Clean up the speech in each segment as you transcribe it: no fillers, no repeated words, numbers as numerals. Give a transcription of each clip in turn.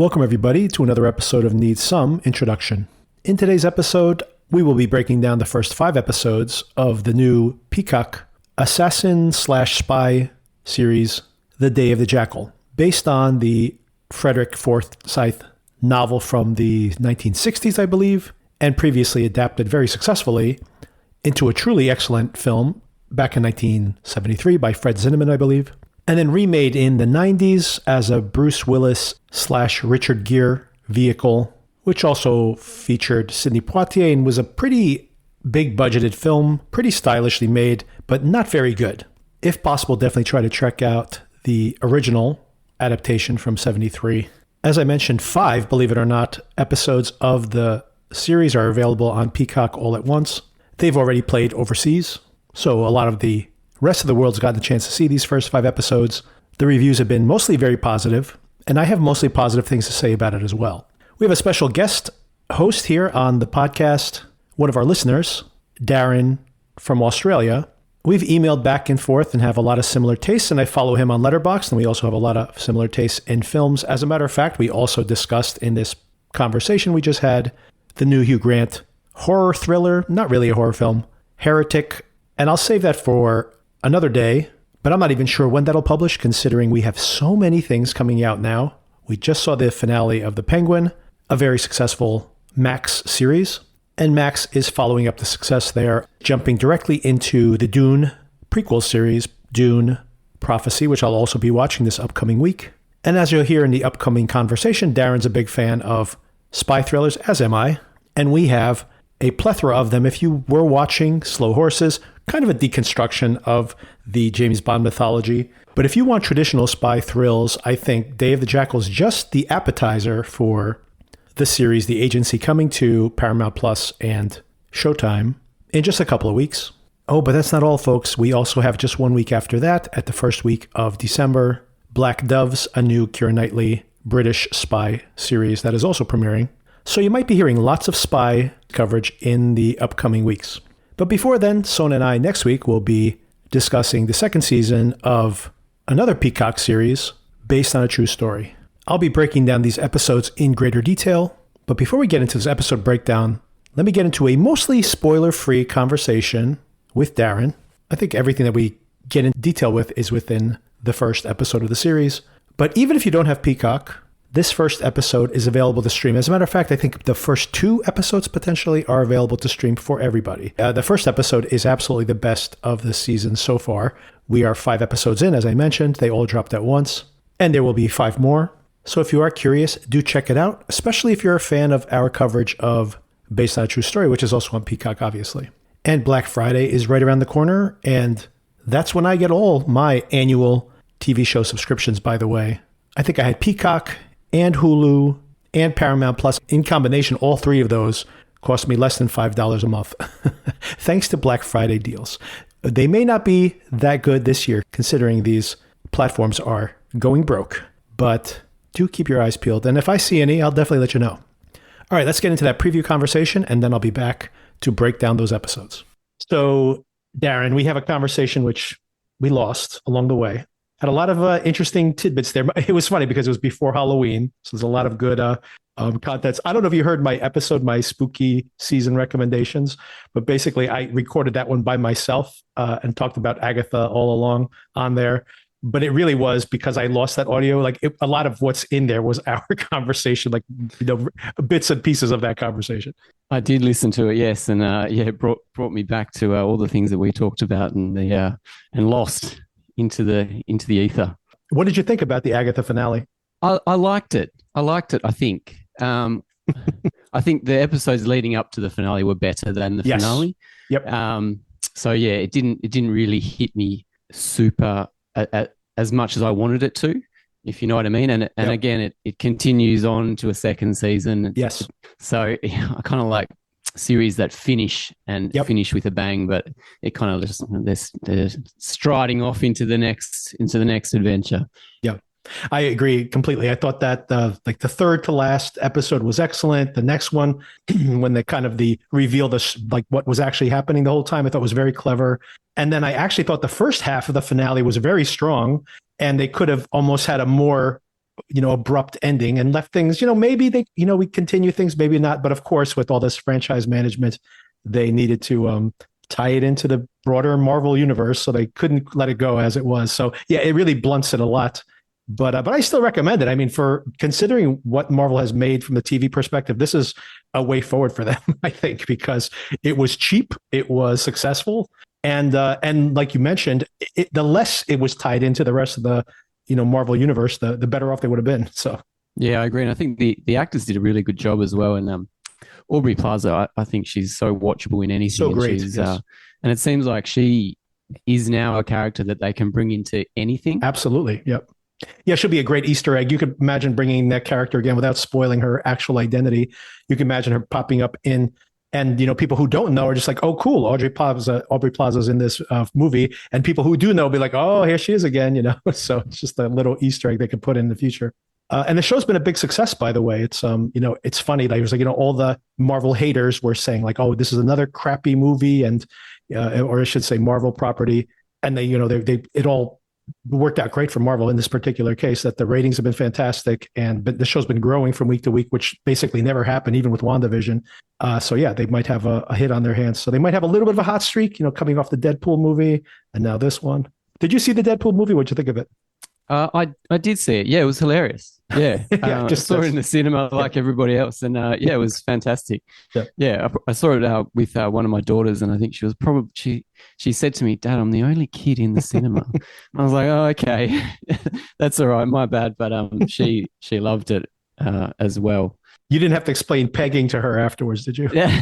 Welcome, everybody, to another episode of Need Some Introduction. In today's episode, we will be breaking down the first 5 episodes of the new Peacock assassin/spy series, The Day of the Jackal, based on the Frederick Forsyth novel from the 1960s, I believe, and previously adapted very successfully into a truly excellent film back in 1973 by Fred Zinnemann, I believe, and then remade in the 90s as a Bruce Willis/Richard Gere vehicle, which also featured Sidney Poitier and was a pretty big budgeted film, pretty stylishly made, but not very good. If possible, definitely try to check out the original adaptation from 73. As I mentioned, 5, believe it or not, episodes of the series are available on Peacock all at once. They've already played overseas, so a lot of the rest of the world's gotten a chance to see these first 5 episodes. The reviews have been mostly very positive, and I have mostly positive things to say about it as well. We have a special guest host here on the podcast, one of our listeners, Darren from Australia. We've emailed back and forth and have a lot of similar tastes, and I follow him on Letterboxd, and we also have a lot of similar tastes in films. As a matter of fact, we also discussed in this conversation we just had the new Hugh Grant horror thriller, not really a horror film, Heretic, and I'll save that for another day, but I'm not even sure when that'll publish, considering we have so many things coming out now. We just saw the finale of The Penguin, a very successful Max series, and Max is following up the success there, jumping directly into the Dune prequel series, Dune Prophecy, which I'll also be watching this upcoming week. And as you'll hear in the upcoming conversation, Darren's a big fan of spy thrillers, as am I, and we have a plethora of them. If you were watching Slow Horses, kind of a deconstruction of the James Bond mythology. But if you want traditional spy thrills, I think Day of the Jackal is just the appetizer for the series, The Agency, coming to Paramount Plus and Showtime in just a couple of weeks. Oh, but that's not all, folks. We also have just 1 week after that, at the first week of December, Black Doves, a new Keira Knightley British spy series that is also premiering. So you might be hearing lots of spy coverage in the upcoming weeks. But before then, Sona and I next week will be discussing the second season of another Peacock series based on a true story. I'll be breaking down these episodes in greater detail, but before we get into this episode breakdown, let me get into a mostly spoiler-free conversation with Darren. I think everything that we get in detail with is within the first episode of the series. But even if you don't have Peacock, this first episode is available to stream. As a matter of fact, I think the first 2 episodes potentially are available to stream for everybody. The first episode is absolutely the best of the season so far. We are 5 episodes in, as I mentioned. They all dropped at once, and there will be 5 more. So if you are curious, do check it out, especially if you're a fan of our coverage of Based on a True Story, which is also on Peacock, obviously. And Black Friday is right around the corner, and that's when I get all my annual TV show subscriptions, by the way. I think I had Peacock and Hulu and Paramount Plus. In combination, all 3 of those cost me less than $5 a month, thanks to Black Friday deals. They may not be that good this year, considering these platforms are going broke, but do keep your eyes peeled. And if I see any, I'll definitely let you know. All right, let's get into that preview conversation, and then I'll be back to break down those episodes. So, Darren, we have a conversation which we lost along the way. Had a lot of interesting tidbits there. It was funny because it was before Halloween, so there's a lot of good contents. I don't know if you heard my episode, my spooky season recommendations, but basically I recorded that one by myself and talked about Agatha all along on there. But it really was because I lost that audio. A lot of what's in there was our conversation, bits and pieces of that conversation. I did listen to it, yes, and it brought me back to all the things that we talked about and lost into the ether. What did you think about the Agatha finale? I liked it. I think. I think the episodes leading up to the finale were better than the finale. Yep. So yeah, it didn't really hit me super as much as I wanted it to, if you know what I mean. And again, it continues on to a second season. Yes. So I kind of like series that finish finish with a bang, but it kind of just they're striding off into the next adventure. Yeah, I agree completely. I thought that the third to last episode was excellent. The next one, when they kind of reveal what was actually happening the whole time, I thought was very clever. And then I actually thought the first half of the finale was very strong, and they could have almost had a more abrupt ending and left things, maybe we continue things, maybe not. But of course, with all this franchise management, they needed to tie it into the broader Marvel universe. So they couldn't let it go as it was. So yeah, it really blunts it a lot. But I still recommend it. I mean, for considering what Marvel has made from the TV perspective, this is a way forward for them, I think, because it was cheap, it was successful, and like you mentioned, the less it was tied into the rest of the Marvel universe, the better off they would have been. So yeah, I agree, and I think the actors did a really good job as well. And Aubrey Plaza, I think she's so watchable in anything. So great, and yes. And it seems like she is now a character that they can bring into anything. Absolutely, yep. Yeah, she'll be a great Easter egg. You could imagine bringing that character again without spoiling her actual identity. You can imagine her popping up in, and people who don't know are just like, oh, cool, Aubrey Plaza's in this movie, and people who do know will be like, oh, here she is again. So it's just a little Easter egg they could put in the future. And the show's been a big success, by the way. It's it's funny. Like, it was like, all the Marvel haters were saying like, oh, this is another crappy movie, and or I should say Marvel property, and they it all worked out great for Marvel in this particular case, that the ratings have been fantastic, but the show's been growing from week to week, which basically never happened, even with WandaVision. So yeah, they might have a hit on their hands. So they might have a little bit of a hot streak, coming off the Deadpool movie and now this one. Did you see the Deadpool movie? What'd you think of it? I did see it. Yeah, it was hilarious. Yeah, yeah, just saw it in the cinema like everybody else, and yeah, it was fantastic. Yeah, I saw it with one of my daughters, and I think she was probably she said to me, "Dad, I'm the only kid in the cinema." I was like, "Oh, okay, that's all right, my bad." But she loved it as well. You didn't have to explain pegging to her afterwards, did you? Yeah,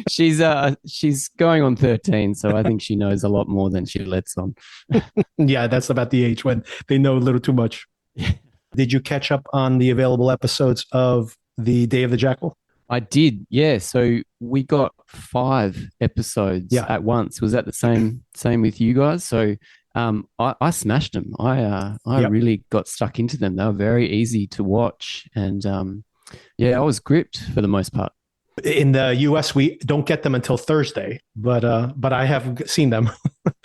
she's going on 13, so I think she knows a lot more than she lets on. Yeah, that's about the age when they know a little too much. Did you catch up on the available episodes of The Day of the Jackal? I did, yeah. So we got 5 episodes at once. Was that the same with you guys? So I smashed them. I really got stuck into them. They were very easy to watch, and yeah, I was gripped for the most part. In the US, we don't get them until Thursday, but I have seen them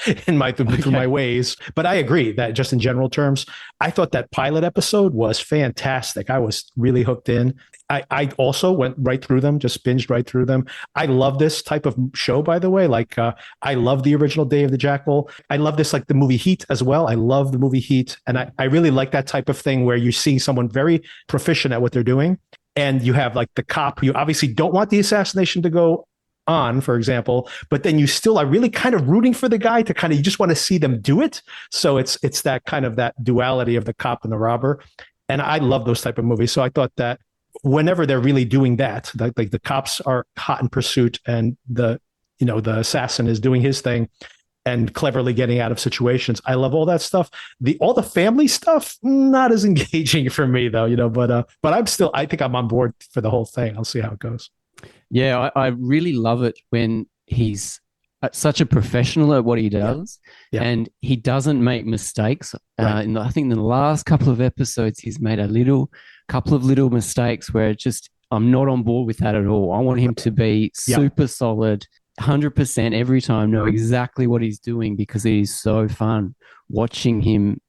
through my ways. But I agree that just in general terms, I thought that pilot episode was fantastic. I was really hooked in. I also went right through them, just binged right through them. I love this type of show, by the way. Like, I love the original Day of the Jackal. I love this, like the movie Heat as well. I love the movie Heat. And I really like that type of thing where you're seeing someone very proficient at what they're doing. And you have like the cop, you obviously don't want the assassination to go on, for example, but then you still are really kind of rooting for the guy to you just want to see them do it. So it's that kind of that duality of the cop and the robber. And I love those type of movies. So I thought that whenever they're really doing that, like the cops are hot in pursuit and the assassin is doing his thing and cleverly getting out of situations. I love all that stuff. All the family stuff, not as engaging for me though, but I think I'm on board for the whole thing. I'll see how it goes. Yeah, I really love it when he's such a professional at what he does, and he doesn't make mistakes. Right. I think in the last couple of episodes, he's made a couple of little mistakes where I'm not on board with that at all. I want him to be super solid, 100% every time, know exactly what he's doing, because it is so fun watching him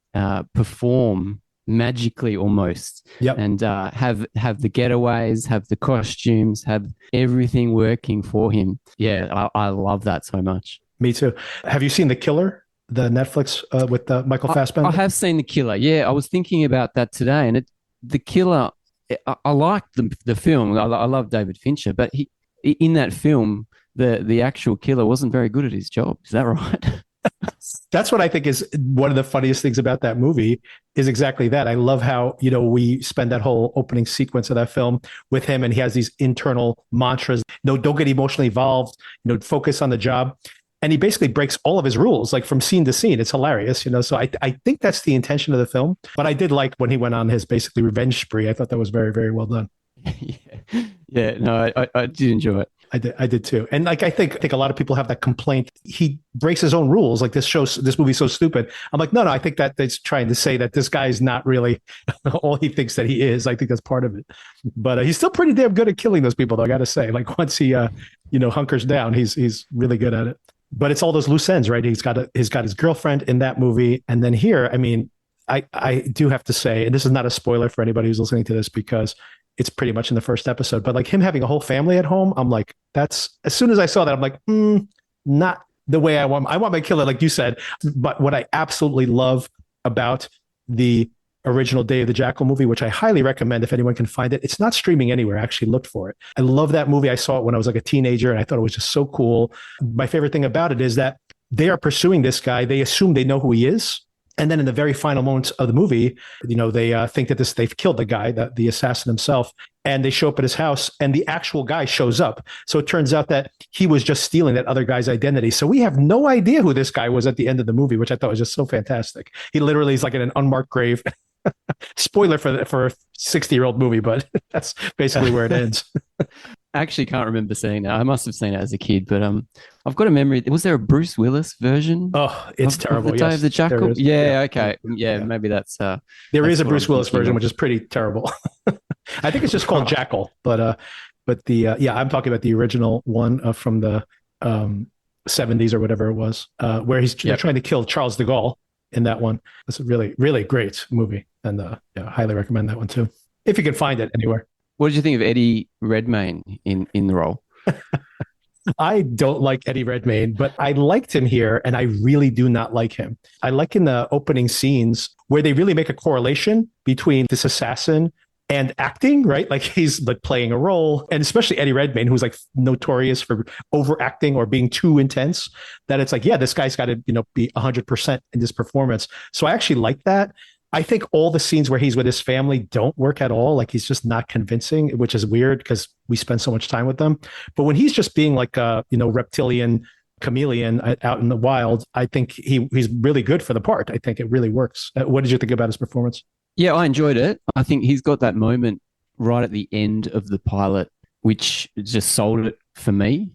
perform magically almost, and have the getaways, have the costumes, have everything working for him. Yeah, I love that so much. Me too. Have you seen The Killer, the Netflix with Michael Fassbender? I have seen The Killer. Yeah, I was thinking about that today, and The Killer, I like the film. I love David Fincher, but in that film, the actual killer wasn't very good at his job. Is that right? That's what I think is one of the funniest things about that movie, is exactly that. I love how, we spend that whole opening sequence of that film with him, and he has these internal mantras. No, don't get emotionally involved, focus on the job. And he basically breaks all of his rules, like from scene to scene. It's hilarious, So I think that's the intention of the film. But I did like when he went on his basically revenge spree. I thought that was very, very well done. Yeah. No, I did enjoy it. I did too. And like, I think a lot of people have that complaint. He breaks his own rules. Like, this movie's so stupid. I'm like, no, I think that it's trying to say that this guy is not really all he thinks that he is. I think that's part of it. But he's still pretty damn good at killing those people, though, I got to say. Like, once he, hunkers down, he's really good at it. But it's all those loose ends, right? He's got his girlfriend in that movie. And then here, I mean, I do have to say, and this is not a spoiler for anybody who's listening to this because it's pretty much in the first episode, but like him having a whole family at home, I'm like, that's, as soon as I saw that, I'm like, not the way I want my killer, like you said. But what I absolutely love about the original Day of the Jackal movie, which I highly recommend if anyone can find it. It's not streaming anywhere. I actually looked for it. I love that movie. I saw it when I was like a teenager and I thought it was just so cool. My favorite thing about it is that they are pursuing this guy. They assume they know who he is. And then in the very final moments of the movie, they think that they've killed the guy, the assassin himself, and they show up at his house and the actual guy shows up. So it turns out that he was just stealing that other guy's identity. So we have no idea who this guy was at the end of the movie, which I thought was just so fantastic. He literally is like in an unmarked grave. Spoiler for a 60-year-old movie, but that's basically where it ends. I actually can't remember seeing that. I must have seen it as a kid, but I've got a memory. Was there a Bruce Willis version? Oh, it's terrible. Of the Day of the Jackal? Yeah, okay. Yeah, maybe that's. There is a Bruce Willis version, which is pretty terrible. I think it's just called Jackal, but I'm talking about the original one from the 70s or whatever it was, where he's trying to kill Charles de Gaulle in that one. It's a really, really great movie, and I highly recommend that one too, if you can find it anywhere. What did you think of Eddie Redmayne in the role? I don't like Eddie Redmayne, but I liked him here, and I really do not like him. I like in the opening scenes where they really make a correlation between this assassin and acting, right? Like he's like playing a role, and especially Eddie Redmayne, who's like notorious for overacting or being too intense, that it's like, yeah, this guy's got to, be 100% in this performance. So I actually like that. I think all the scenes where he's with his family don't work at all. Like he's just not convincing, which is weird because we spend so much time with them. But when he's just being like a, reptilian chameleon out in the wild, I think he's really good for the part. I think it really works. What did you think about his performance? Yeah, I enjoyed it. I think he's got that moment right at the end of the pilot, which just sold it for me.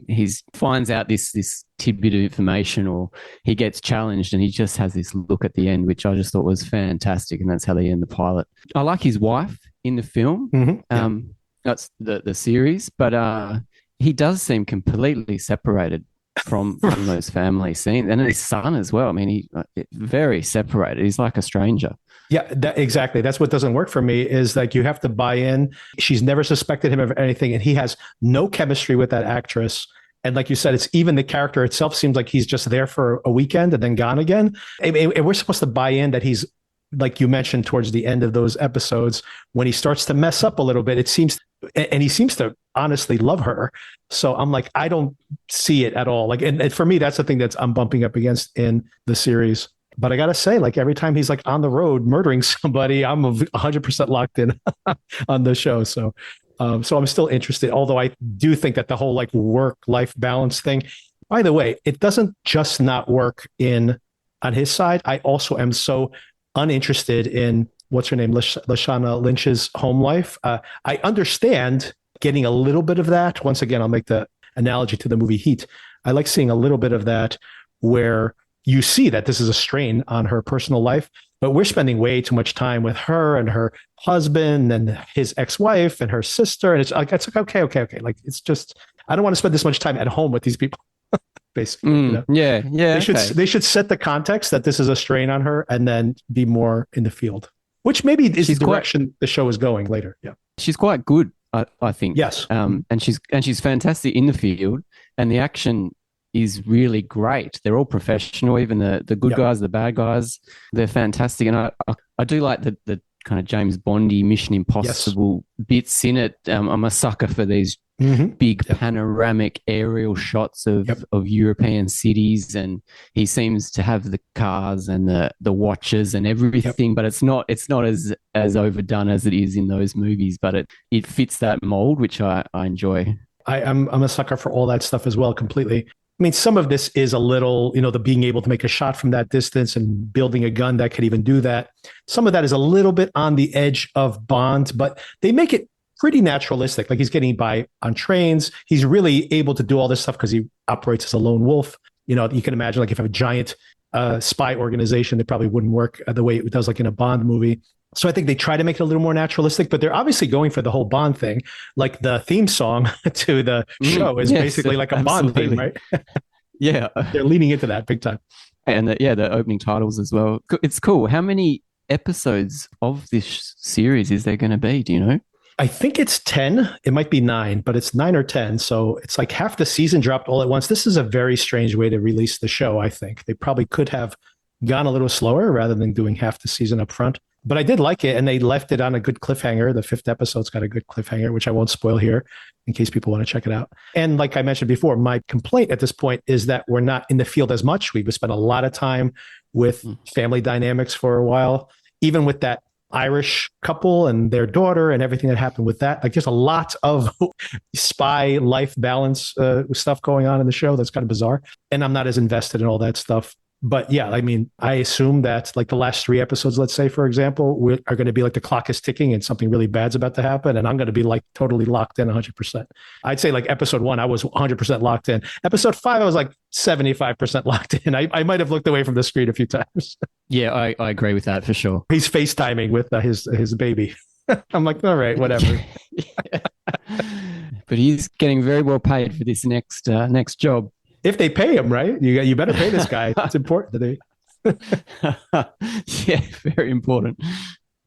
He finds out this tidbit of information, or he gets challenged, and he just has this look at the end, which I just thought was fantastic, and that's how they end the pilot. I like his wife in the film. Mm-hmm. That's the series, but he does seem completely separated from those family scenes, and his son as well. I mean, he very separated. He's like a stranger. Yeah, exactly. That's what doesn't work for me, is like you have to buy in. She's never suspected him of anything, and he has no chemistry with that actress. And like you said, it's even the character itself seems like he's just there for a weekend and then gone again. And we're supposed to buy in that he's, like you mentioned towards the end of those episodes, when he starts to mess up a little bit, it seems, and he seems to honestly love her. So I'm like, I don't see it at all. Like, and for me, that's the thing that's I'm bumping up against in the series. But I got to say, like every time he's like on the road murdering somebody, I'm 100% locked in on the show. So I'm still interested, although I do think that the whole like work-life balance thing, by the way, it doesn't just not work on his side. I also am so uninterested in what's her name, Lashana Lynch's home life. I understand getting a little bit of that. Once again, I'll make the analogy to the movie Heat. I like seeing a little bit of that where you see that this is a strain on her personal life, but we're spending way too much time with her and her husband and his ex-wife and her sister. And it's like, okay. Like, it's just, I don't want to spend this much time at home with these people, basically. Yeah. They should set the context that this is a strain on her and then be more in the field, which maybe is the direction the show is going later. Yeah. She's quite good, I think. Yes. And she's fantastic in the field, and the action is really great. They're all professional, even the good guys, the bad guys. They're fantastic. And I do like the kind of James Bondy Mission Impossible bits in it. I'm a sucker for these big panoramic aerial shots of European cities, and he seems to have the cars and the watches and everything, but it's not as overdone as it is in those movies, but it fits that mold, which I enjoy. I'm a sucker for all that stuff as well, completely. I mean, some of this is a little, the being able to make a shot from that distance and building a gun that could even do that. Some of that is a little bit on the edge of Bond, but they make it pretty naturalistic. Like he's getting by on trains. He's really able to do all this stuff because he operates as a lone wolf. You can imagine like if you have a giant spy organization, it probably wouldn't work the way it does like in a Bond movie. So I think they try to make it a little more naturalistic, but they're obviously going for the whole Bond thing. Like the theme song to the show is basically like a Bond theme, right? Yeah. They're leaning into that big time. And the opening titles as well. It's cool. How many episodes of this series is there going to be? Do you know? I think it's 10. It might be 9, but it's 9 or 10. So it's like half the season dropped all at once. This is a very strange way to release the show, I think. They probably could have gone a little slower rather than doing half the season up front. But I did like it, and they left it on a good cliffhanger. The 5th episode's got a good cliffhanger, which I won't spoil here in case people want to check it out. And like I mentioned before, my complaint at this point is that we're not in the field as much. We've spent a lot of time with family dynamics for a while, even with that Irish couple and their daughter and everything that happened with that. Like there's a lot of spy life balance stuff going on in the show that's kind of bizarre. And I'm not as invested in all that stuff. But yeah, I mean, I assume that like the last 3 episodes, let's say, for example, are going to be like the clock is ticking and something really bad's about to happen. And I'm going to be like totally locked in 100%. I'd say like episode 1, I was 100% locked in. Episode 5, I was like 75% locked in. I might have looked away from the screen a few times. Yeah, I agree with that for sure. He's FaceTiming with his baby. I'm like, all right, whatever. But he's getting very well paid for this next job. If they pay him, right? You better pay this guy. It's important that Yeah, very important.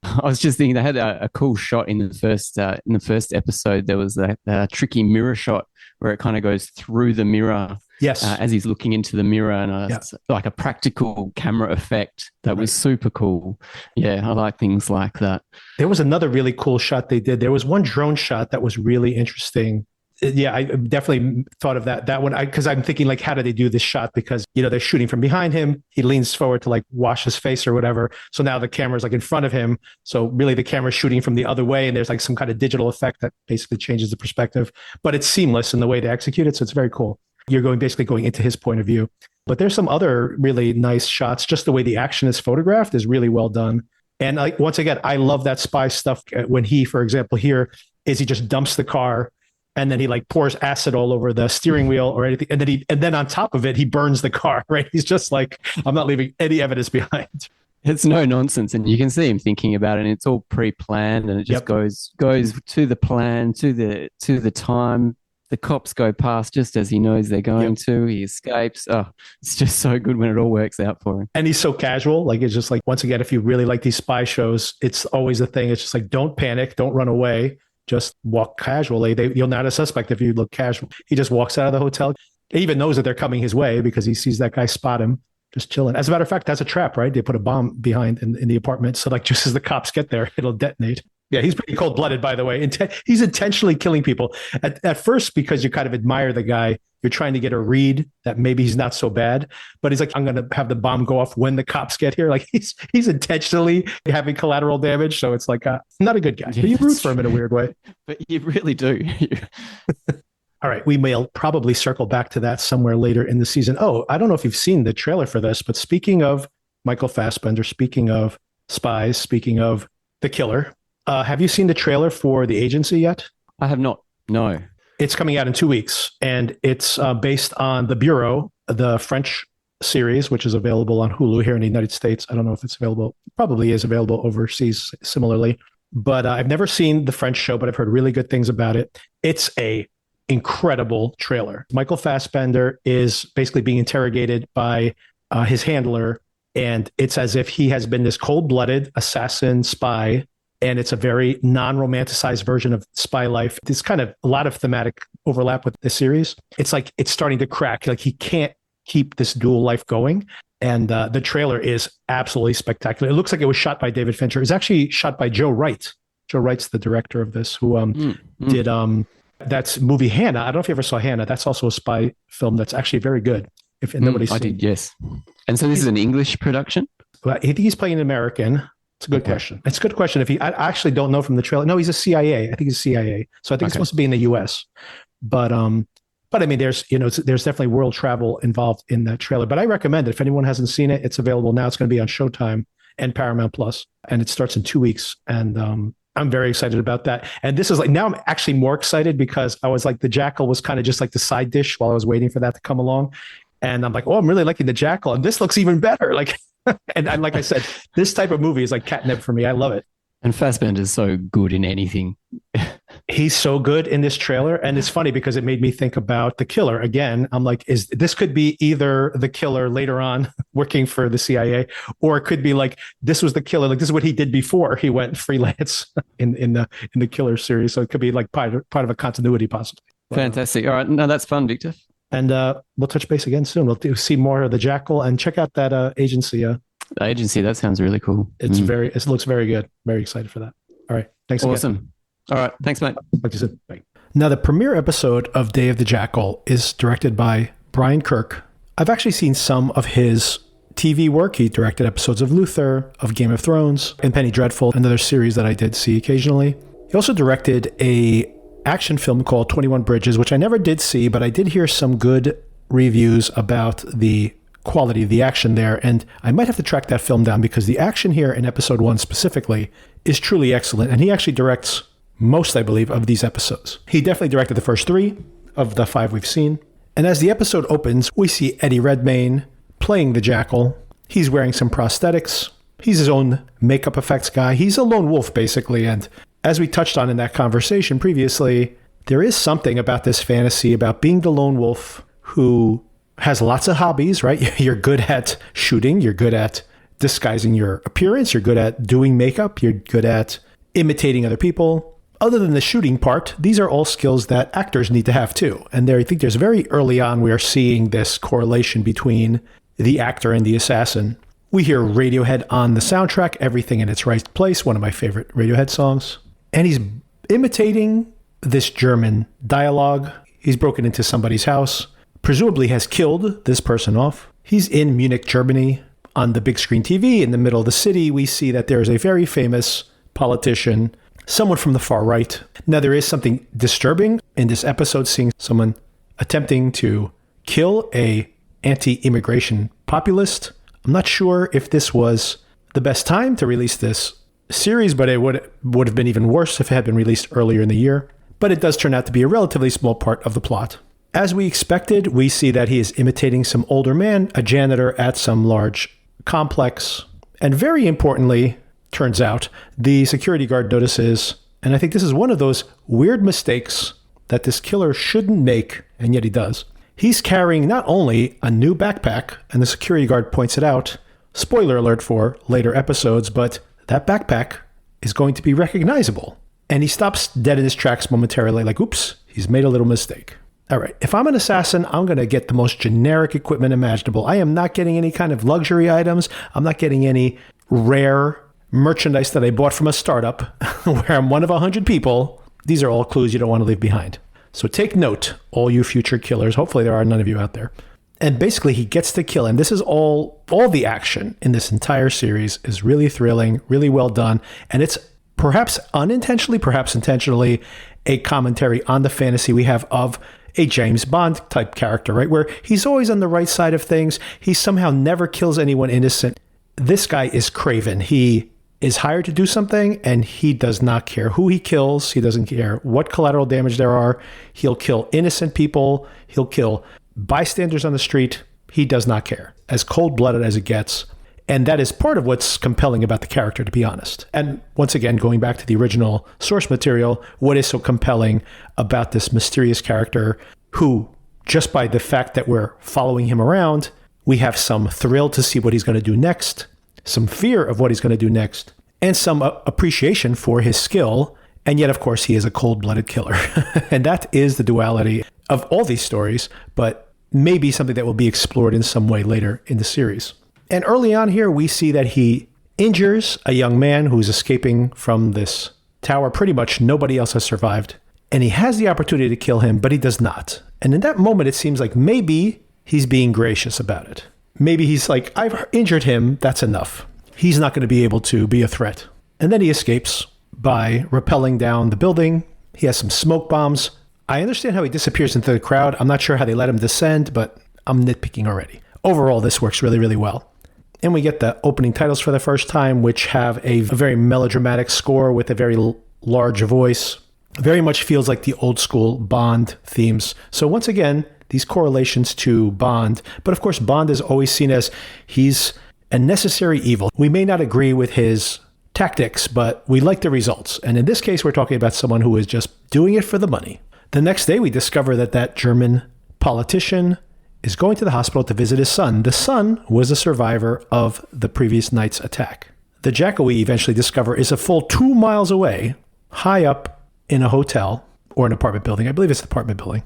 I was just thinking they had a cool shot in the first episode. There was a tricky mirror shot where it kind of goes through the mirror. Yes, as he's looking into the mirror, and like a practical camera effect that was super cool. Yeah, I like things like that. There was another really cool shot they did. There was one drone shot that was really interesting. Yeah, I definitely thought of that one because I'm thinking like, how do they do this shot? Because, they're shooting from behind him. He leans forward to like wash his face or whatever. So now the camera's like in front of him. So really the camera's shooting from the other way. And there's like some kind of digital effect that basically changes the perspective, but it's seamless in the way to execute it. So it's very cool. You're basically going into his point of view. But there's some other really nice shots. Just the way the action is photographed is really well done. And like, once again, I love that spy stuff when he, for example, he just dumps the car and then he like pours acid all over the steering wheel or anything. And then on top of it, he burns the car, right? He's just like, I'm not leaving any evidence behind. It's no nonsense. And you can see him thinking about it, and it's all pre-planned, and it just goes to the plan, to the time. The cops go past just as he knows they're going to. He escapes. Oh, it's just so good when it all works out for him. And he's so casual. Like, it's just like, once again, if you really like these spy shows, it's always the thing. It's just like, don't panic, don't run away. Just walk casually. You're not a suspect if you look casual. He just walks out of the hotel. He even knows that they're coming his way because he sees that guy spot him just chilling. As a matter of fact, that's a trap, right? They put a bomb behind in the apartment. So like just as the cops get there, it'll detonate. Yeah, he's pretty cold-blooded, by the way. He's intentionally killing people. At first, because you kind of admire the guy, you're trying to get a read that maybe he's not so bad. But he's like, I'm going to have the bomb go off when the cops get here. Like he's intentionally having collateral damage. So it's like, not a good guy. But you root for him in a weird way. But you really do. All right. We may probably circle back to that somewhere later in the season. Oh, I don't know if you've seen the trailer for this, but speaking of Michael Fassbender, speaking of spies, speaking of the killer, have you seen the trailer for The Agency yet? I have not. No. It's coming out in 2 weeks, and it's based on The Bureau, the French series, which is available on Hulu here in the United States. I don't know if it's available. Probably is available overseas similarly. But I've never seen the French show, but I've heard really good things about it. It's a incredible trailer. Michael Fassbender is basically being interrogated by his handler, and it's as if he has been this cold-blooded assassin spy. And it's a very non-romanticized version of spy life. There's kind of a lot of thematic overlap with the series. It's like it's starting to crack. Like he can't keep this dual life going. And the trailer is absolutely spectacular. It looks like it was shot by David Fincher. It was actually shot by Joe Wright. Joe Wright's the director of this, who did that's movie Hannah. I don't know if you ever saw Hannah. That's also a spy film that's actually very good. If nobody's seen. I did, yes. And so this is an English production? I think he's playing an American. It's a good question. It's a good question. I actually don't know from the trailer. No, he's a CIA. I think he's CIA. So I think it's supposed to be in the US. But I mean, there's definitely world travel involved in that trailer. But I recommend it. If anyone hasn't seen it, it's available now. It's going to be on Showtime and Paramount Plus, and it starts in 2 weeks. And I'm very excited about that. And this is like, now I'm actually more excited because I was like, the Jackal was kind of just like the side dish while I was waiting for that to come along. And I'm like, oh, I'm really liking the Jackal, and this looks even better. Like. And like I said, this type of movie is like catnip for me. I love it. And Fassbender's so good in anything. He's so good in this trailer. And it's funny because it made me think about the killer again. I'm like, this could be either the killer later on working for the CIA, or it could be like, this was the killer. Like, this is what he did before he went freelance in the killer series. So it could be like part of a continuity possibly. Fantastic. All right. No, that's fun, Victor. And we'll touch base again soon. We'll see more of the Jackal, and check out that agency. The agency, that sounds really cool. It looks very good. Very excited for that. All right. Thanks again. Awesome. All right. Thanks, mate. Talk to you soon. Bye. Now, the premiere episode of Day of the Jackal is directed by Brian Kirk. I've actually seen some of his TV work. He directed episodes of Luther, of Game of Thrones, and Penny Dreadful, another series that I did see occasionally. He also directed a action film called 21 Bridges, which I never did see, but I did hear some good reviews about the quality of the action there, and I might have to track that film down because the action here in episode 1 specifically is truly excellent, and he actually directs most, I believe, of these episodes. He definitely directed the first 3 of the 5 we've seen. And as the episode opens, we see Eddie Redmayne playing the Jackal. He's wearing some prosthetics. He's his own makeup effects guy. He's a lone wolf, basically. And as we touched on in that conversation previously, there is something about this fantasy about being the lone wolf who has lots of hobbies, right? You're good at shooting. You're good at disguising your appearance. You're good at doing makeup. You're good at imitating other people. Other than the shooting part, these are all skills that actors need to have too. And I think there's very early on, we are seeing this correlation between the actor and the assassin. We hear Radiohead on the soundtrack, Everything in Its Right Place, one of my favorite Radiohead songs. And he's imitating this German dialogue. He's broken into somebody's house, presumably has killed this person off. He's in Munich, Germany. On the big screen TV in the middle of the city, we see that there is a very famous politician, someone from the far right. Now, there is something disturbing in this episode, seeing someone attempting to kill a anti-immigration populist. I'm not sure if this was the best time to release this series, but it would have been even worse if it had been released earlier in the year. But it does turn out to be a relatively small part of the plot. As we expected, we see that he is imitating some older man, a janitor at some large complex. And very importantly, turns out, the security guard notices, and I think this is one of those weird mistakes that this killer shouldn't make, and yet he does. He's carrying not only a new backpack, and the security guard points it out, spoiler alert for later episodes, but that backpack is going to be recognizable. And he stops dead in his tracks momentarily, like, oops, he's made a little mistake. All right, if I'm an assassin, I'm going to get the most generic equipment imaginable. I am not getting any kind of luxury items. I'm not getting any rare merchandise that I bought from a startup where I'm one of 100 people. These are all clues you don't want to leave behind. So take note, all you future killers. Hopefully there are none of you out there. And basically he gets to kill him. This is all the action in this entire series is really thrilling, really well done. And it's perhaps unintentionally, perhaps intentionally, a commentary on the fantasy we have of a James Bond type character, right? Where he's always on the right side of things. He somehow never kills anyone innocent. This guy is craven. He is hired to do something, and he does not care who he kills. He doesn't care what collateral damage there are. He'll kill innocent people. He'll kill bystanders on the street. He does not care. As cold-blooded as it gets. And that is part of what's compelling about the character, to be honest. And once again, going back to the original source material, what is so compelling about this mysterious character who, just by the fact that we're following him around, we have some thrill to see what he's going to do next, some fear of what he's going to do next, and some appreciation for his skill. And yet, of course, he is a cold-blooded killer. And that is the duality of all these stories, but maybe something that will be explored in some way later in the series. And early on here, we see that he injures a young man who's escaping from this tower. Pretty much nobody else has survived. And he has the opportunity to kill him, but he does not. And in that moment, it seems like maybe he's being gracious about it. Maybe he's like, I've injured him, that's enough. He's not going to be able to be a threat. And then he escapes by rappelling down the building. He has some smoke bombs. I understand how he disappears into the crowd. I'm not sure how they let him descend, but I'm nitpicking already. Overall, this works really, really well. And we get the opening titles for the first time, which have a very melodramatic score with a very large voice. Very much feels like the old school Bond themes. So once again, these correlations to Bond. But of course, Bond is always seen as he's a necessary evil. We may not agree with his tactics, but we like the results. And in this case, we're talking about someone who is just doing it for the money. The next day, we discover that German politician is going to the hospital to visit his son. The son was a survivor of the previous night's attack. The Jackal, we eventually discover, is a full 2 miles away, high up in a hotel or an apartment building. I believe it's an apartment building.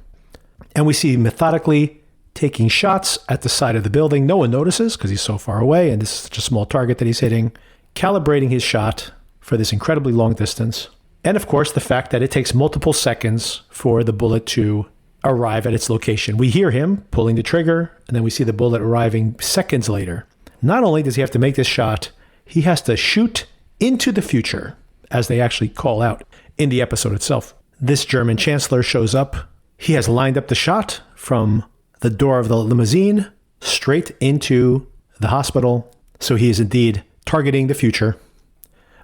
And we see him methodically taking shots at the side of the building. No one notices because he's so far away, and this is such a small target that he's hitting, calibrating his shot for this incredibly long distance. And of course, the fact that it takes multiple seconds for the bullet to arrive at its location. We hear him pulling the trigger, and then we see the bullet arriving seconds later. Not only does he have to make this shot, he has to shoot into the future, as they actually call out in the episode itself. This German chancellor shows up. He has lined up the shot from the door of the limousine straight into the hospital. So he is indeed targeting the future,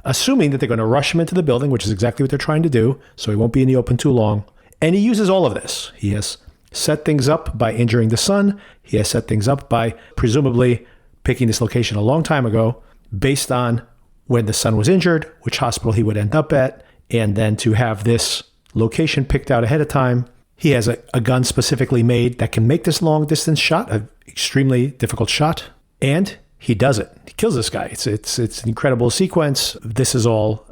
assuming that they're going to rush him into the building, which is exactly what they're trying to do, so he won't be in the open too long. And he uses all of this. He has set things up by injuring the son. He has set things up by presumably picking this location a long time ago based on when the son was injured, which hospital he would end up at, and then to have this location picked out ahead of time. He has a gun specifically made that can make this long distance shot, an extremely difficult shot, and he does it. He kills this guy. It's an incredible sequence. This is all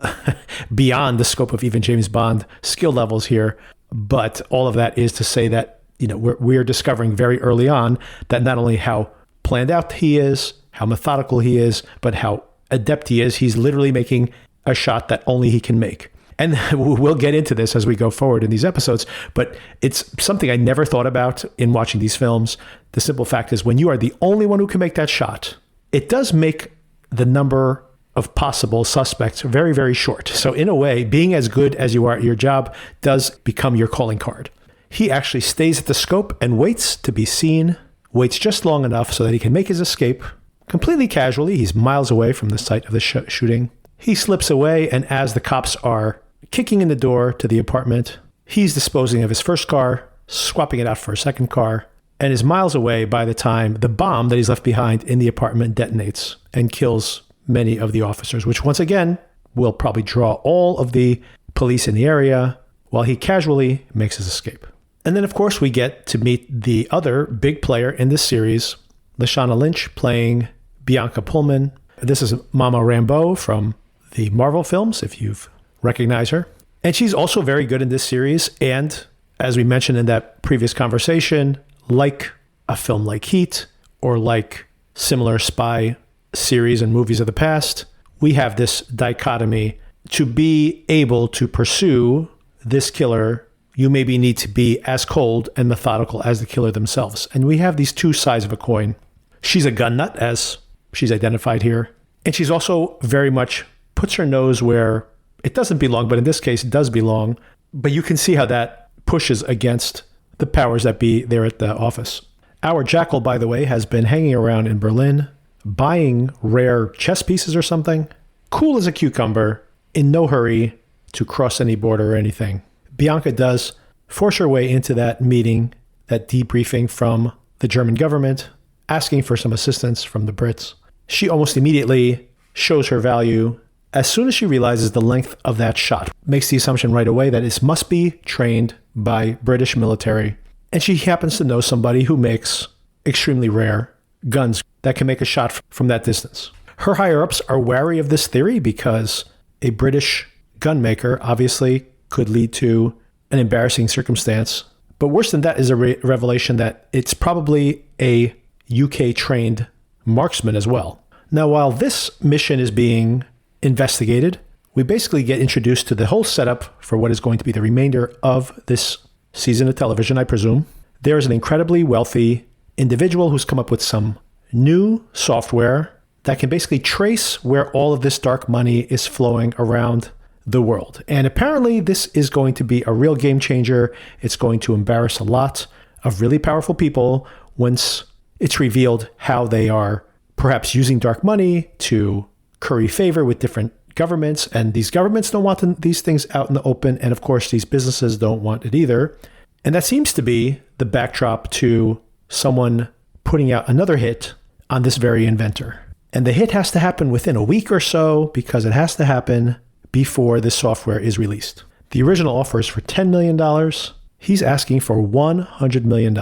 beyond the scope of even James Bond skill levels here. But all of that is to say that, we're discovering very early on that not only how planned out he is, how methodical he is, but how adept he is. He's literally making a shot that only he can make. And we'll get into this as we go forward in these episodes, but it's something I never thought about in watching these films. The simple fact is when you are the only one who can make that shot, it does make the number of possible suspects very, very short. So in a way, being as good as you are at your job does become your calling card. He actually stays at the scope and waits to be seen, waits just long enough so that he can make his escape completely casually. He's miles away from the site of the shooting. He slips away, and as the cops are kicking in the door to the apartment, he's disposing of his first car, swapping it out for a second car, and is miles away by the time the bomb that he's left behind in the apartment detonates and kills many of the officers, which once again will probably draw all of the police in the area while he casually makes his escape. And then, of course, we get to meet the other big player in this series, Lashana Lynch, playing Bianca Pullman. This is Mama Rambeau from the Marvel films, if you've recognized her. And she's also very good in this series. And as we mentioned in that previous conversation, like a film like Heat or like similar spy series and movies of the past, we have this dichotomy. To be able to pursue this killer, you maybe need to be as cold and methodical as the killer themselves. And we have these two sides of a coin. She's a gun nut, as she's identified here. And she's also very much puts her nose where it doesn't belong, but in this case, it does belong. But you can see how that pushes against the powers that be there at the office. Our Jackal, by the way, has been hanging around in Berlin, buying rare chess pieces or something. Cool as a cucumber, in no hurry to cross any border or anything. Bianca does force her way into that meeting, that debriefing from the German government, asking for some assistance from the Brits. She almost immediately shows her value as soon as she realizes the length of that shot. Makes the assumption right away that it must be trained by British military. And she happens to know somebody who makes extremely rare guns that can make a shot from that distance. Her higher-ups are wary of this theory because a British gun maker obviously could lead to an embarrassing circumstance. But worse than that is a revelation that it's probably a UK-trained marksman as well. Now, while this mission is being investigated, we basically get introduced to the whole setup for what is going to be the remainder of this season of television, I presume. There is an incredibly wealthy individual who's come up with some new software that can basically trace where all of this dark money is flowing around the world. And apparently this is going to be a real game changer. It's going to embarrass a lot of really powerful people once it's revealed how they are perhaps using dark money to curry favor with different governments. And these governments don't want these things out in the open. And of course, these businesses don't want it either. And that seems to be the backdrop to someone putting out another hit on this very inventor. And the hit has to happen within a week or so because it has to happen before this software is released. The original offer is for $10 million. He's asking for $100 million.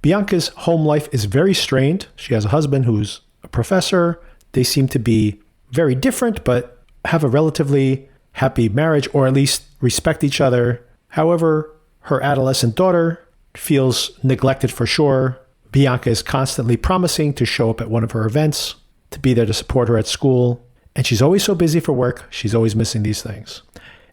Bianca's home life is very strained. She has a husband who's a professor. They seem to be very different, but have a relatively happy marriage, or at least respect each other. However, her adolescent daughter feels neglected for sure. Bianca is constantly promising to show up at one of her events, to be there to support her at school. And she's always so busy for work, she's always missing these things.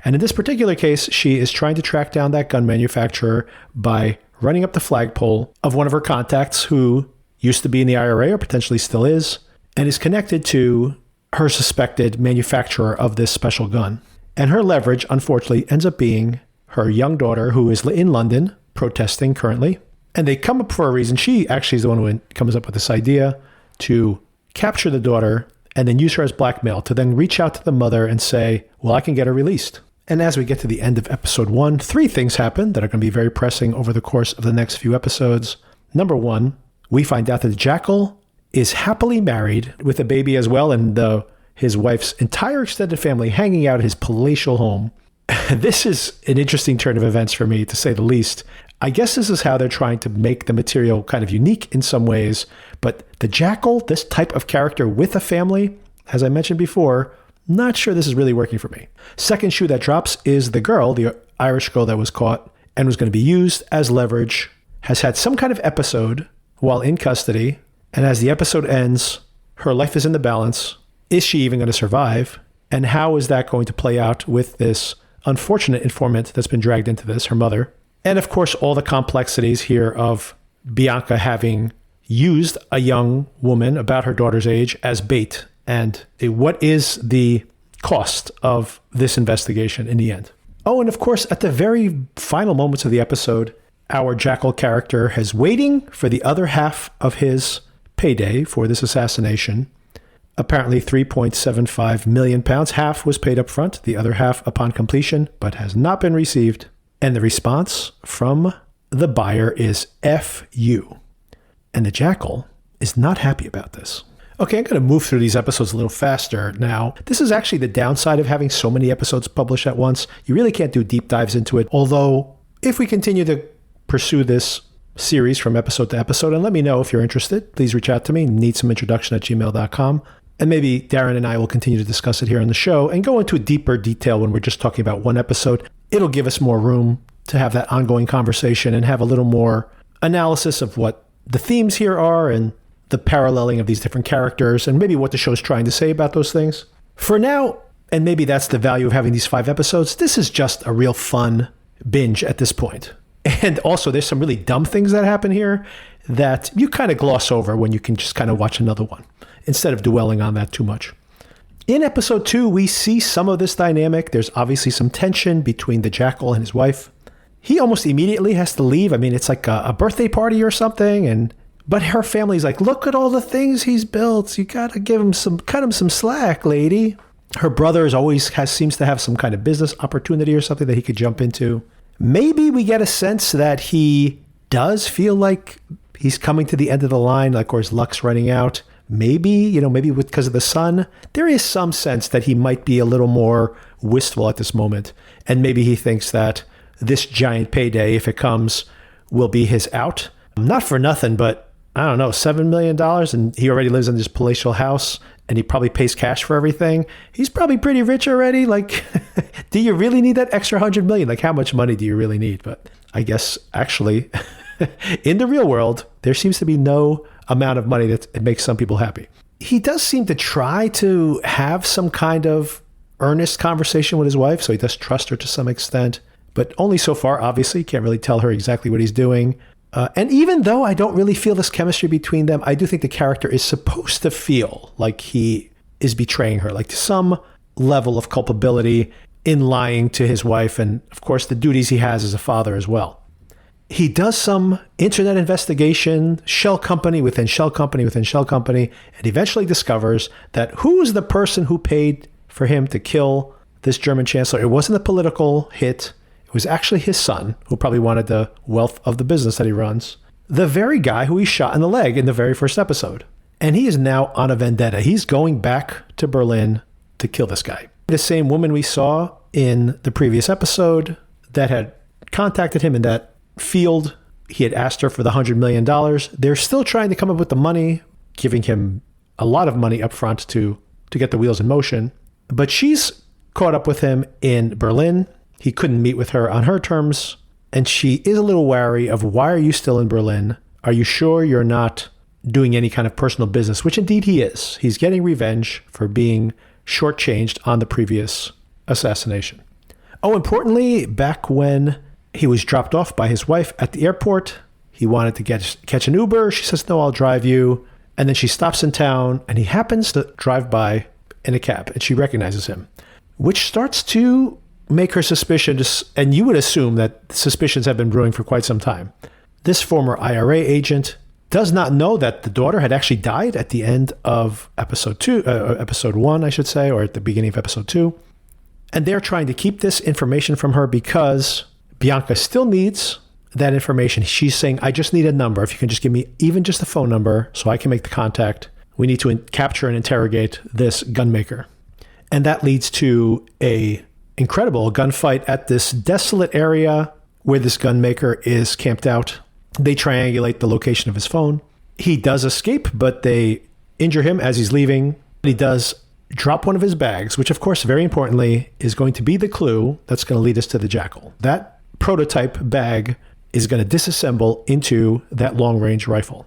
And in this particular case, she is trying to track down that gun manufacturer by running up the flagpole of one of her contacts who used to be in the IRA or potentially still is, and is connected to her suspected manufacturer of this special gun. And her leverage, unfortunately, ends up being her young daughter, who is in London protesting currently. And they come up for a reason. She actually is the one who comes up with this idea to capture the daughter and then use her as blackmail to then reach out to the mother and say, well, I can get her released. And as we get to the end of episode 1, 3 things happen that are going to be very pressing over the course of the next few episodes. Number 1, we find out that Jackal is happily married with a baby as well, and his wife's entire extended family hanging out at his palatial home. This is an interesting turn of events for me, to say the least. I guess this is how they're trying to make the material kind of unique in some ways, but the Jackal, this type of character with a family, as I mentioned before, not sure this is really working for me. Second shoe that drops is the girl, the Irish girl that was caught and was going to be used as leverage, has had some kind of episode while in custody. And as the episode ends, her life is in the balance. Is she even going to survive? And how is that going to play out with this unfortunate informant that's been dragged into this, her mother? And of course, all the complexities here of Bianca having used a young woman about her daughter's age as bait. And what is the cost of this investigation in the end? Oh, and of course, at the very final moments of the episode, our Jackal character is waiting for the other half of his payday for this assassination. Apparently 3.75 million pounds. Half was paid up front, the other half upon completion, but has not been received. And the response from the buyer is F you. And the Jackal is not happy about this. Okay, I'm going to move through these episodes a little faster now. This is actually the downside of having so many episodes published at once. You really can't do deep dives into it. Although, if we continue to pursue this series from episode to episode, and let me know if you're interested, please reach out to me, needsomeIntroduction@gmail.com. And maybe Darren and I will continue to discuss it here on the show and go into a deeper detail when we're just talking about one episode. It'll give us more room to have that ongoing conversation and have a little more analysis of what the themes here are and the paralleling of these different characters and maybe what the show's trying to say about those things. For now, and maybe that's the value of having these 5 episodes, this is just a real fun binge at this point. And also, there's some really dumb things that happen here that you kind of gloss over when you can just kind of watch another one instead of dwelling on that too much. In episode 2, we see some of this dynamic. There's obviously some tension between the Jackal and his wife. He almost immediately has to leave. I mean, it's like a birthday party or something, but her family's like, look at all the things he's built. You got to cut him some slack, lady. Her brother seems to have some kind of business opportunity or something that he could jump into. Maybe we get a sense that he does feel like he's coming to the end of the line, like, or his luck's running out. Maybe because of the son, there is some sense that he might be a little more wistful at this moment. And maybe he thinks that this giant payday, if it comes, will be his out. Not for nothing, but I don't know, $7 million, and he already lives in this palatial house, and he probably pays cash for everything. He's probably pretty rich already. Like, do you really need that extra $100 million? Like, how much money do you really need? But I guess, actually, in the real world, there seems to be no amount of money that it makes some people happy. He does seem to try to have some kind of earnest conversation with his wife, so he does trust her to some extent, but only so far, obviously. You can't really tell her exactly what he's doing. And even though I don't really feel this chemistry between them, I do think the character is supposed to feel like he is betraying her, like some level of culpability in lying to his wife, and of course the duties he has as a father as well. He does some internet investigation, shell company within shell company within shell company, and eventually discovers that who's the person who paid for him to kill this German chancellor. It wasn't a political hit. It was actually his son, who probably wanted the wealth of the business that he runs. The very guy who he shot in the leg in the very first episode. And he is now on a vendetta. He's going back to Berlin to kill this guy. The same woman we saw in the previous episode that had contacted him in that field, he had asked her for the $100 million. They're still trying to come up with the money, giving him a lot of money up front to get the wheels in motion. But she's caught up with him in Berlin. He couldn't meet with her on her terms. And she is a little wary of, why are you still in Berlin? Are you sure you're not doing any kind of personal business? Which indeed he is. He's getting revenge for being shortchanged on the previous assassination. Oh, importantly, back when he was dropped off by his wife at the airport, he wanted to catch an Uber. She says, no, I'll drive you. And then she stops in town and he happens to drive by in a cab and she recognizes him, which starts to make her suspicious. And you would assume that suspicions have been brewing for quite some time. This former IRA agent does not know that the daughter had actually died at the end of episode 1, I should say, or at the beginning of episode 2. And they're trying to keep this information from her because Bianca still needs that information. She's saying, I just need a number. If you can just give me even just the phone number so I can make the contact. We need to capture and interrogate this gunmaker. And that leads to a incredible gunfight at this desolate area where this gunmaker is camped out. They triangulate the location of his phone. He does escape, but they injure him as he's leaving. He does drop one of his bags, which of course, very importantly, is going to be the clue that's going to lead us to the Jackal. That prototype bag is going to disassemble into that long-range rifle.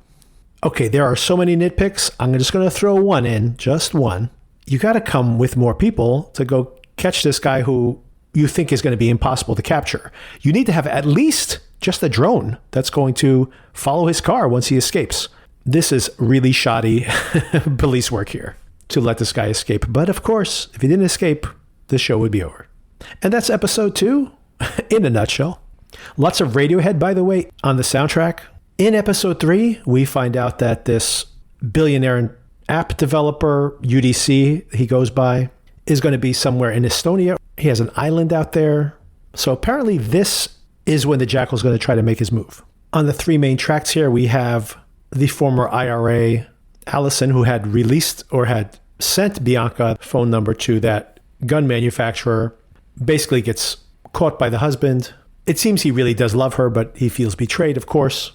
Okay, there are so many nitpicks. I'm just going to throw one in, just one. You got to come with more people to go catch this guy who you think is going to be impossible to capture. You need to have at least just a drone that's going to follow his car once he escapes. This is really shoddy police work here to let this guy escape. But of course, if he didn't escape, the show would be over. And that's episode 2 in a nutshell. Lots of Radiohead, by the way, on the soundtrack. In episode 3, we find out that this billionaire app developer, UDC, he goes by, is going to be somewhere in Estonia. He has an island out there. So apparently this is when the Jackal's going to try to make his move. On the 3 main tracks here, we have the former IRA, Allison, who had released or had sent Bianca phone number to that gun manufacturer, basically gets caught by the husband. It seems he really does love her, but he feels betrayed, of course.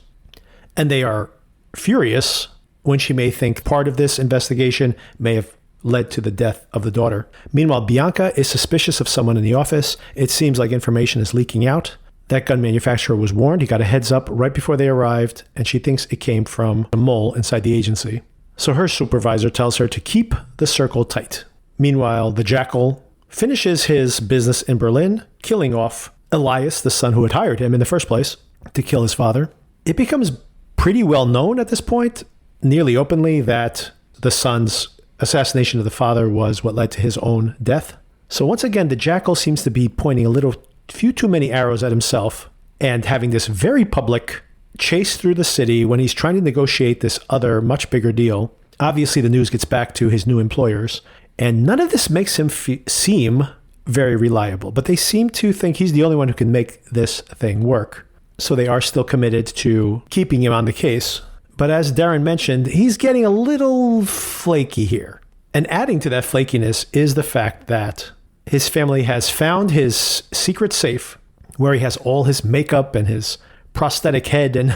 And they are furious when she may think part of this investigation may have led to the death of the daughter. Meanwhile, Bianca is suspicious of someone in the office. It seems like information is leaking out. That gun manufacturer was warned. He got a heads up right before they arrived, and she thinks it came from a mole inside the agency. So her supervisor tells her to keep the circle tight. Meanwhile, the Jackal finishes his business in Berlin, killing off Elias, the son who had hired him in the first place to kill his father. It becomes pretty well known at this point, nearly openly, that the son's assassination of the father was what led to his own death. So once again, the Jackal seems to be pointing a few too many arrows at himself and having this very public chase through the city when he's trying to negotiate this other much bigger deal. Obviously, the news gets back to his new employers, and none of this makes him seem very reliable, but they seem to think he's the only one who can make this thing work. So they are still committed to keeping him on the case. But as Darren mentioned, he's getting a little flaky here. And adding to that flakiness is the fact that his family has found his secret safe where he has all his makeup and his prosthetic head and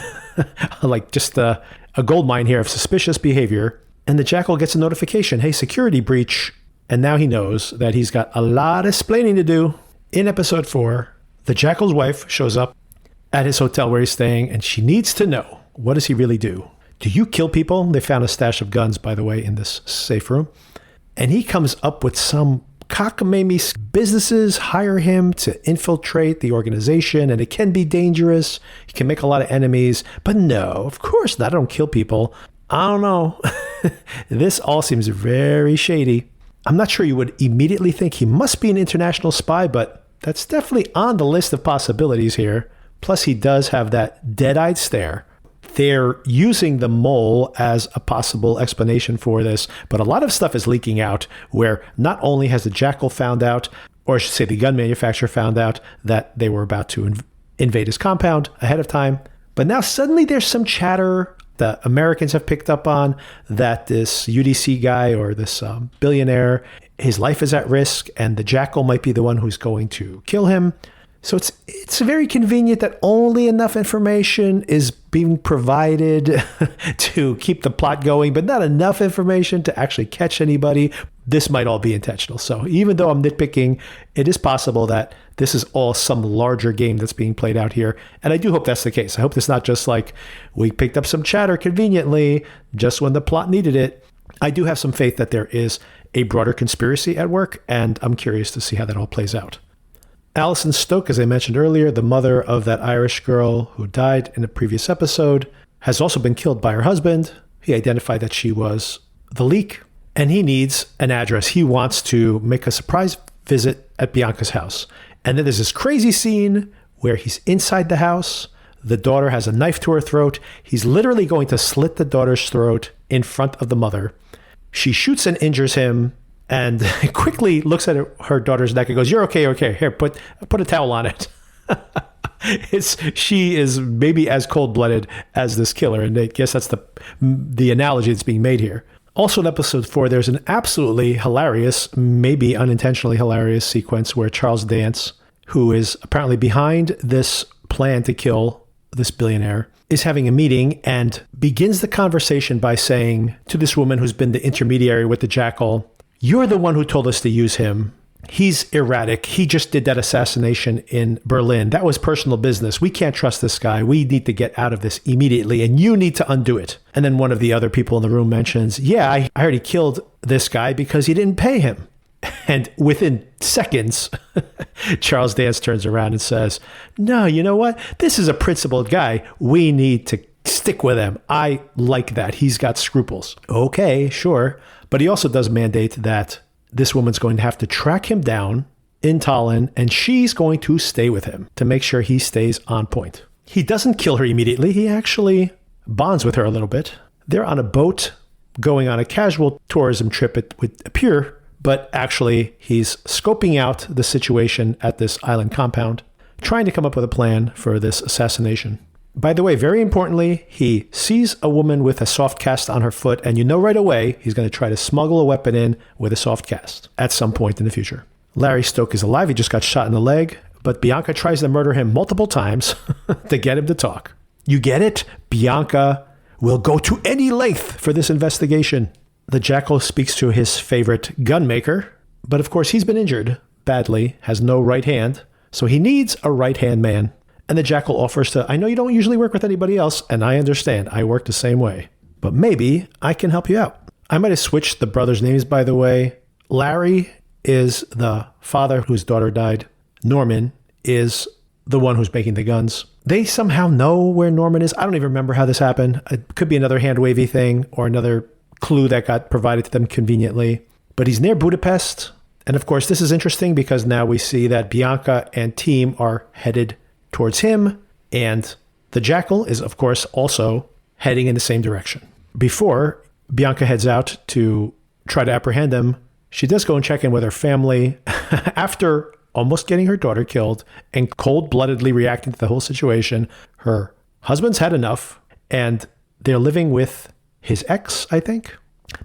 like just a gold mine here of suspicious behavior. And the Jackal gets a notification, hey, security breach. And now he knows that he's got a lot of explaining to do. In episode 4, the Jackal's wife shows up at his hotel where he's staying, and she needs to know, what does he really do? Do you kill people? They found a stash of guns, by the way, in this safe room. And he comes up with some cockamamie businesses hire him to infiltrate the organization, and it can be dangerous. He can make a lot of enemies. But no, of course not. I don't kill people. I don't know. This all seems very shady. I'm not sure you would immediately think he must be an international spy, but that's definitely on the list of possibilities here. Plus, he does have that dead-eyed stare. They're using the mole as a possible explanation for this, but a lot of stuff is leaking out where not only has the Jackal found out, or I should say the gun manufacturer found out that they were about to invade his compound ahead of time, but now suddenly there's some chatter the Americans have picked up on, that this UDC guy or this billionaire, his life is at risk, and the Jackal might be the one who's going to kill him. So it's very convenient that only enough information is being provided to keep the plot going, but not enough information to actually catch anybody. This might all be intentional. So even though I'm nitpicking, it is possible that this is all some larger game that's being played out here. And I do hope that's the case. I hope it's not just like we picked up some chatter conveniently just when the plot needed it. I do have some faith that there is a broader conspiracy at work, and I'm curious to see how that all plays out. Alison Stoke, as I mentioned earlier, the mother of that Irish girl who died in a previous episode, has also been killed by her husband. He identified that she was the leak, and he needs an address. He wants to make a surprise visit at Bianca's house. And then there's this crazy scene where he's inside the house. The daughter has a knife to her throat. He's literally going to slit the daughter's throat in front of the mother. She shoots and injures him, and quickly looks at her daughter's neck and goes, "You're okay, okay. Here, put a towel on it." She is maybe as cold-blooded as this killer, and I guess that's the analogy that's being made here. Also in episode 4, there's an absolutely hilarious, maybe unintentionally hilarious sequence where Charles Dance, who is apparently behind this plan to kill this billionaire, is having a meeting and begins the conversation by saying to this woman who's been the intermediary with the Jackal, "You're the one who told us to use him. He's erratic. He just did that assassination in Berlin. That was personal business. We can't trust this guy. We need to get out of this immediately, and you need to undo it." And then one of the other people in the room mentions, "Yeah, I already killed this guy because he didn't pay him." And within seconds, Charles Dance turns around and says, "No, you know what? This is a principled guy. We need to stick with him. I like that. He's got scruples." Okay, sure. But he also does mandate that this woman's going to have to track him down in Tallinn, and she's going to stay with him to make sure he stays on point. He doesn't kill her immediately. He actually bonds with her a little bit. They're on a boat going on a casual tourism trip, it would appear, but actually he's scoping out the situation at this island compound, trying to come up with a plan for this assassination. By the way, very importantly, he sees a woman with a soft cast on her foot, and you know right away he's going to try to smuggle a weapon in with a soft cast at some point in the future. Larry Stoke is alive. He just got shot in the leg, but Bianca tries to murder him multiple times to get him to talk. You get it? Bianca will go to any length for this investigation. The Jackal speaks to his favorite gunmaker, but of course he's been injured badly, has no right hand, so he needs a right-hand man. And the Jackal offers to, "I know you don't usually work with anybody else, and I understand. I work the same way. But maybe I can help you out." I might have switched the brothers' names, by the way. Larry is the father whose daughter died. Norman is the one who's making the guns. They somehow know where Norman is. I don't even remember how this happened. It could be another hand-wavy thing or another clue that got provided to them conveniently. But he's near Budapest. And of course, this is interesting because now we see that Bianca and team are headed towards him, and the Jackal is, of course, also heading in the same direction. Before Bianca heads out to try to apprehend him, she does go and check in with her family after almost getting her daughter killed and cold-bloodedly reacting to the whole situation. Her husband's had enough, and they're living with his ex, I think.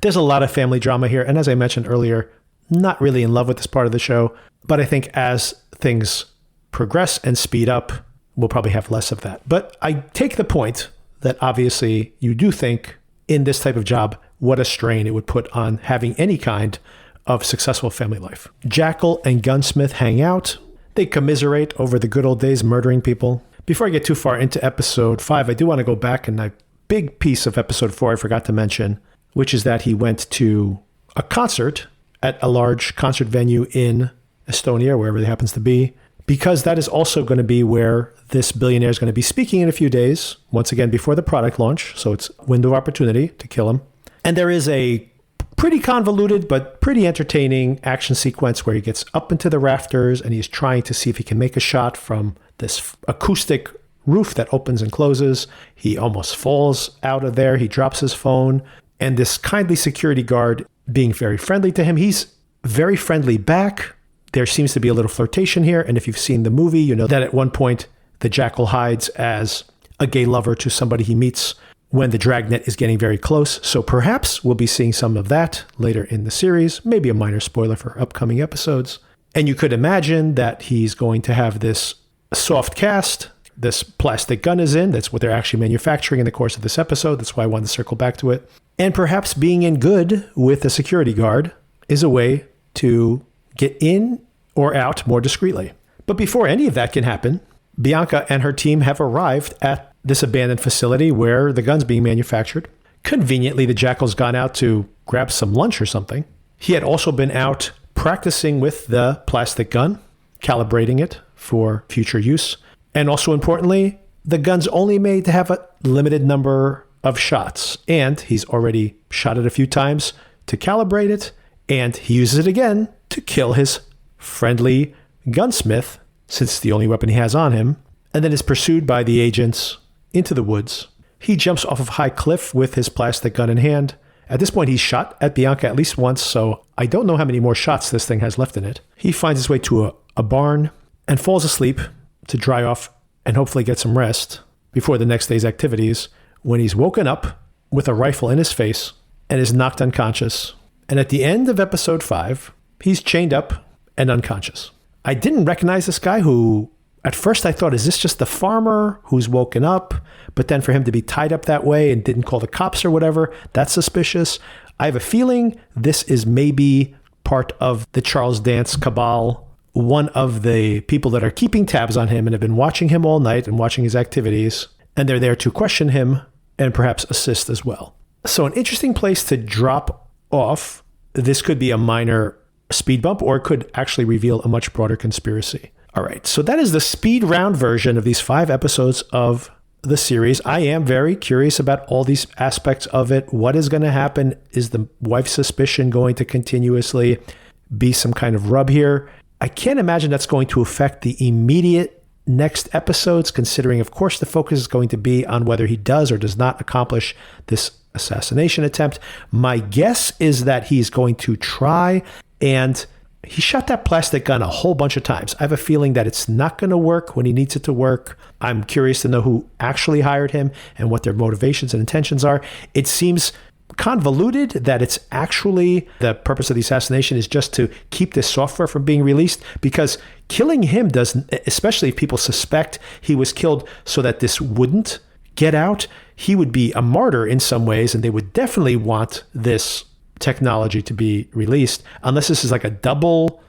There's a lot of family drama here, and as I mentioned earlier, not really in love with this part of the show, but I think as things progress and speed up, we'll probably have less of that. But I take the point that obviously you do think in this type of job, what a strain it would put on having any kind of successful family life. Jackal and Gunsmith hang out. They commiserate over the good old days murdering people. Before I get too far into episode 5, I do want to go back, and a big piece of episode 4 I forgot to mention, which is that he went to a concert at a large concert venue in Estonia, wherever it happens to be, because that is also going to be where this billionaire is going to be speaking in a few days, once again before the product launch. So it's a window of opportunity to kill him. And there is a pretty convoluted but pretty entertaining action sequence where he gets up into the rafters and he's trying to see if he can make a shot from this acoustic roof that opens and closes. He almost falls out of there. He drops his phone. And this kindly security guard being very friendly to him, he's very friendly back. There seems to be a little flirtation here, and if you've seen the movie, you know that at one point the Jackal hides as a gay lover to somebody he meets when the dragnet is getting very close. So perhaps we'll be seeing some of that later in the series, maybe a minor spoiler for upcoming episodes. And you could imagine that he's going to have this soft cast. This plastic gun is in. That's what they're actually manufacturing in the course of this episode. That's why I wanted to circle back to it. And perhaps being in good with a security guard is a way to get in or out more discreetly. But before any of that can happen, Bianca and her team have arrived at this abandoned facility where the gun's being manufactured. Conveniently, the Jackal's gone out to grab some lunch or something. He had also been out practicing with the plastic gun, calibrating it for future use. And also importantly, the gun's only made to have a limited number of shots. And he's already shot it a few times to calibrate it. And he uses it again to kill his friendly gunsmith, since it's the only weapon he has on him, and then is pursued by the agents into the woods. He jumps off of a high cliff with his plastic gun in hand. At this point, he's shot at Bianca at least once, so I don't know how many more shots this thing has left in it. He finds his way to a barn and falls asleep to dry off and hopefully get some rest before the next day's activities, when he's woken up with a rifle in his face and is knocked unconscious. And at the end of episode 5, he's chained up and unconscious. I didn't recognize this guy who, at first I thought, is this just the farmer who's woken up? But then for him to be tied up that way and didn't call the cops or whatever, that's suspicious. I have a feeling this is maybe part of the Charles Dance cabal, one of the people that are keeping tabs on him and have been watching him all night and watching his activities. And they're there to question him and perhaps assist as well. So an interesting place to drop off. This could be a minor speed bump, or it could actually reveal a much broader conspiracy. All right, so that is the speed round version of these 5 episodes of the series. I am very curious about all these aspects of it. What is going to happen? Is the wife's suspicion going to continuously be some kind of rub here? I can't imagine that's going to affect the immediate next episodes, considering, of course, the focus is going to be on whether he does or does not accomplish this assassination attempt. My guess is that he's going to try, and he shot that plastic gun a whole bunch of times. I have a feeling that it's not going to work when he needs it to work. I'm curious to know who actually hired him and what their motivations and intentions are. It seems convoluted that it's actually the purpose of the assassination is just to keep this software from being released, because killing him doesn't, especially if people suspect he was killed so that this wouldn't get out, he would be a martyr in some ways, and they would definitely want this technology to be released, unless this is like a double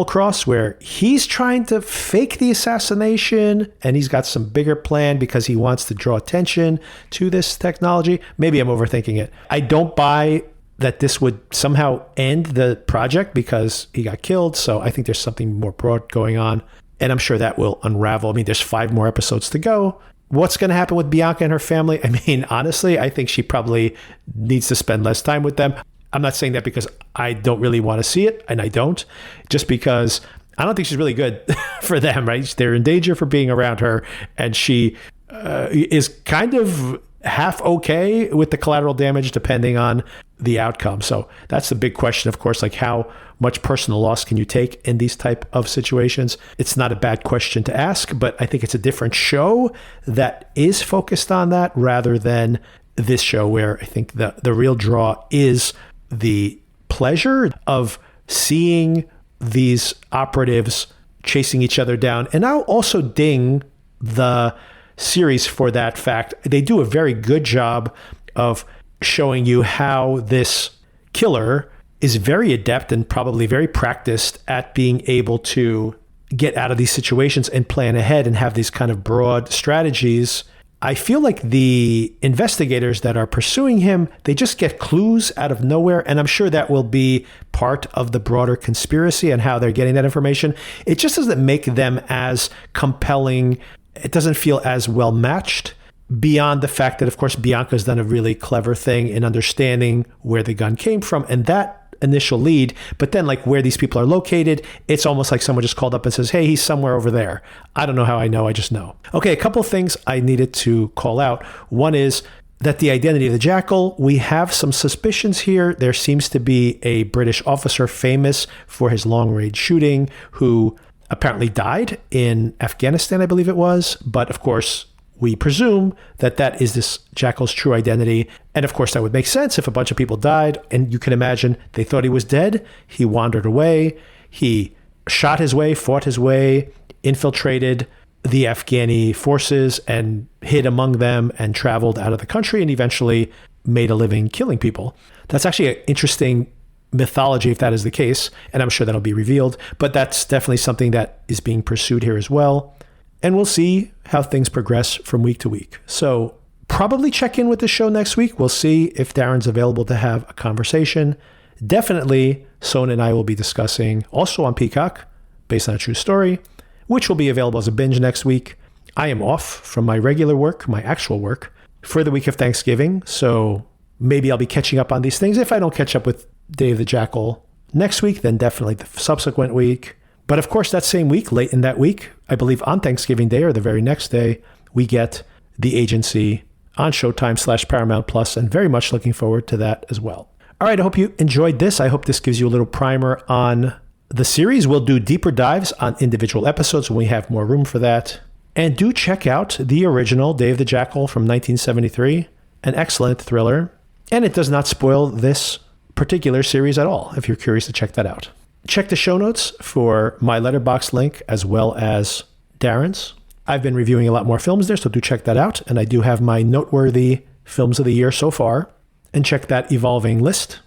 cross where he's trying to fake the assassination and he's got some bigger plan because he wants to draw attention to this technology. Maybe I'm overthinking it. I don't buy that this would somehow end the project because he got killed. So I think there's something more broad going on, and I'm sure that will unravel. I mean, there's 5 more episodes to go. What's going to happen with Bianca and her family? I mean, honestly, I think she probably needs to spend less time with them. I'm not saying that because I don't really want to see it, and I don't, just because I don't think she's really good for them, right? They're in danger for being around her, and she is kind of half okay with the collateral damage depending on the outcome. So that's the big question, of course, like how much personal loss can you take in these type of situations? It's not a bad question to ask, but I think it's a different show that is focused on that rather than this show, where I think the real draw is the pleasure of seeing these operatives chasing each other down. And I'll also ding the series for that fact. They do a very good job of showing you how this killer is very adept and probably very practiced at being able to get out of these situations and plan ahead and have these kind of broad strategies. I feel like the investigators that are pursuing him, they just get clues out of nowhere. And I'm sure that will be part of the broader conspiracy and how they're getting that information. It just doesn't make them as compelling. It doesn't feel as well matched, beyond the fact that, of course, Bianca's done a really clever thing in understanding where the gun came from and that initial lead. But then, like, where these people are located, it's almost like someone just called up and says, hey, he's somewhere over there. I don't know how I know, I just know. Okay, a couple of things I needed to call out. One is that the identity of the Jackal, we have some suspicions here. There seems to be a British officer famous for his long-range shooting who apparently died in Afghanistan, I believe it was. But of course, we presume that that is this Jackal's true identity. And of course, that would make sense if a bunch of people died. And you can imagine they thought he was dead. He wandered away. He shot his way, fought his way, infiltrated the Afghani forces and hid among them and traveled out of the country and eventually made a living killing people. That's actually an interesting mythology if that is the case, and I'm sure that'll be revealed, but that's definitely something that is being pursued here as well. And we'll see how things progress from week to week. So probably check in with the show next week. We'll see if Darren's available to have a conversation. Definitely, Sona and I will be discussing, also on Peacock, based on a true story, which will be available as a binge next week. I am off from my regular work, my actual work, for the week of Thanksgiving, so maybe I'll be catching up on these things. If I don't catch up with Day of the Jackal next week, then definitely the subsequent week. But of course, that same week, late in that week, I believe on Thanksgiving Day or the very next day, we get The Agency on Showtime / Paramount Plus, and very much looking forward to that as well. All right, I hope you enjoyed this. I hope this gives you a little primer on the series. We'll do deeper dives on individual episodes when we have more room for that. And do check out the original Day of the Jackal from 1973, an excellent thriller. And it does not spoil this particular series at all, if you're curious to check that out. Check the show notes for my Letterboxd link as well as Darren's. I've been reviewing a lot more films there, so do check that out. And I do have my noteworthy films of the year so far. And check that evolving list.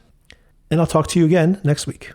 And I'll talk to you again next week.